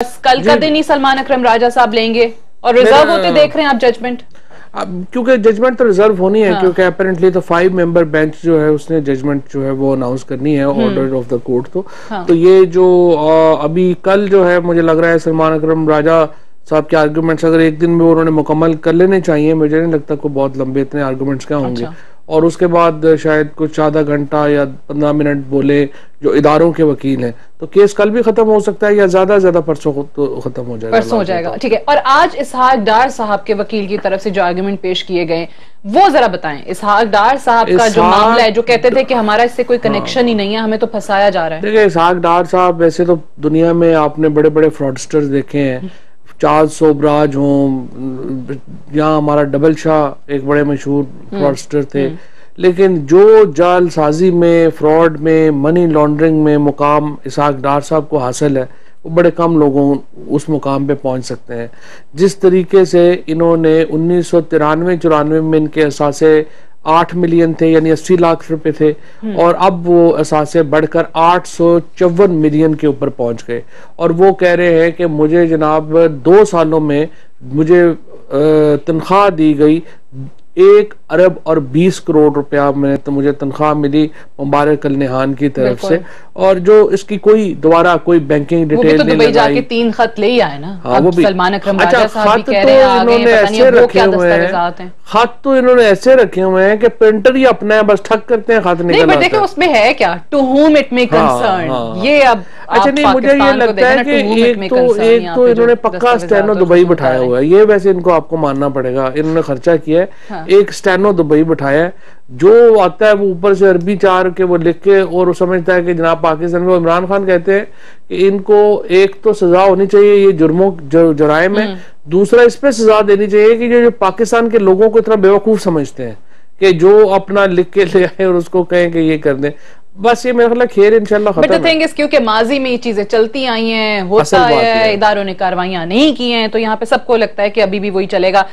कल का दिन ही सलमान अकरम राजा साहब लेंगे और रिजर्व होते देख रहे हैं आप जजमेंट? अब क्योंकि जजमेंट तो रिजर्व होनी है, क्योंकि अपेरेंटली तो 5 मेंबर बेंच जो है उसने जजमेंट जो है वो अनाउंस करनी है, ऑर्डर ऑफ द कोर्ट। तो ये जो अभी कल जो है मुझे लग रहा है सलमान अकरम राजा साहब के आर्गुमेंट्स अगर एक दिन में उन्होंने मुकम्मल कर लेने चाहिए, मुझे नहीं लगता कोई बहुत लंबे इतने आर्गुमेंट्स क्या होंगे। और उसके बाद शायद कुछ आधा घंटा या 15 मिनट बोले जो इदारों के वकील हैं, तो केस कल भी खत्म हो सकता है या ज्यादा से ज्यादा परसों तो खत्म हो जाएगा, परसों हो जाएगा। ठीक है, और आज इसहाक डार साहब के वकील की तरफ से जो आर्गुमेंट पेश किए गए वो जरा बताएं। इसहाक डार साहब का जो मामला है, जो कहते थे कि हमारा इससे कोई कनेक्शन ही नहीं है, हमें तो फंसाया जा रहा है। देखिए इसहाक डार साहब वैसे तो दुनिया में आपने बड़े बड़े फ्रॉडस्टर्स देखे हैं, चार्ल्स सोबराज हो, यहाँ हमारा डबल शाह एक बड़े मशहूर फ्रॉडस्टर थे, लेकिन जो जालसाजी में, फ्रॉड में, मनी लॉन्ड्रिंग में मुकाम इसहाक डार साहब को हासिल है वो बड़े कम लोगों उस मुकाम पे पहुंच सकते हैं। जिस तरीके से इन्होंने 1993-94 में इनके असासे 8 मिलियन थे, यानी 80 लाख रुपए थे, और अब वो असासे बढ़कर 854 मिलियन के ऊपर पहुंच गए। और वो कह रहे हैं कि मुझे जनाब 2 सालों में मुझे तनख्वाह दी गई 1 अरब और 20 करोड़ रुपया में, तो मुझे तनख्वाह मिली मुबारक अल निहान की तरफ से। और जो इसकी कोई दोबारा कोई बैंकिंग डिटेल नहीं लगाई, जाके 3 खत ले ही आए ना। हाँ, वो भी सलमान अकरम अच्छा, खत तो इन्होंने ऐसे रखे हुए हैं, खत तो इन्होंने ऐसे रखे हुए हैं कि प्रिंटर ही अपना है, बस ठक करते हैं खत निकल आता है। देखो उसमें है क्या, to whom it may concern, ये अब अच्छा नहीं, मुझे ये लगता है कि एक तो इन्होंने पक्का स्टेनो दुबई बैठाया हुआ है, ये वैसे इनको आपको मानना पड़ेगा, इन्होंने खर्चा किया है, एक स्टेनो दुबई बैठाया है, जो आता है वो ऊपर से अरबी चार के वो लिख के, और वो समझता है कि जनाब पाकिस्तान में इमरान खान कहते हैं कि इनको एक तो सजा होनी चाहिए ये जुर्मों जराइम है, दूसरा इस पे सजा देनी चाहिए कि जो पाकिस्तान के लोगों को इतना बेवकूफ समझते हैं कि जो अपना लिख के ले आए और उसको कहें कि ये कर दें। बस ये मेरा ख्याल खैर इंशाल्लाह खत्म है। क्योंकि माजी में ये चीजें चलती आई हैं, होता है, इदारों ने कार्रवाइयां नहीं की हैं, तो यहाँ पे सबको लगता है कि अभी भी वही चलेगा।